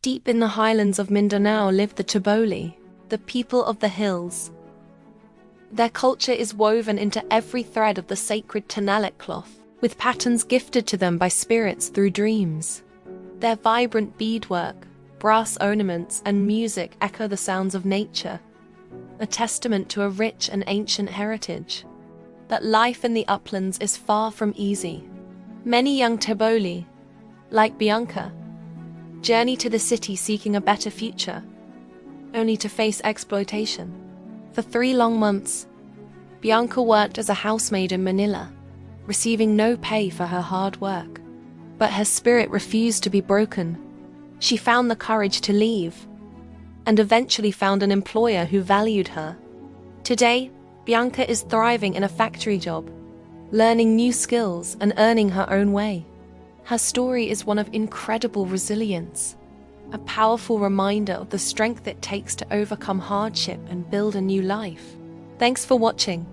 Deep in the highlands of Mindanao live the Taboli, the people of the hills. Their culture is woven into every thread of the sacred Tanalik cloth, with patterns gifted to them by spirits through dreams. Their vibrant beadwork, brass ornaments, and music echo the sounds of nature, a testament to a rich and ancient heritage. But life in the uplands is far from easy. Many young Taboli, like Bianca, journey to the city seeking a better future, only to face exploitation. For 3 long months, Bianca worked as a housemaid in Manila, receiving no pay for her hard work. But her spirit refused to be broken. She found the courage to leave, and eventually found an employer who valued her. Today, Bianca is thriving in a factory job, learning new skills and earning her own way. Her story is one of incredible resilience, a powerful reminder of the strength it takes to overcome hardship and build a new life. Thanks for watching.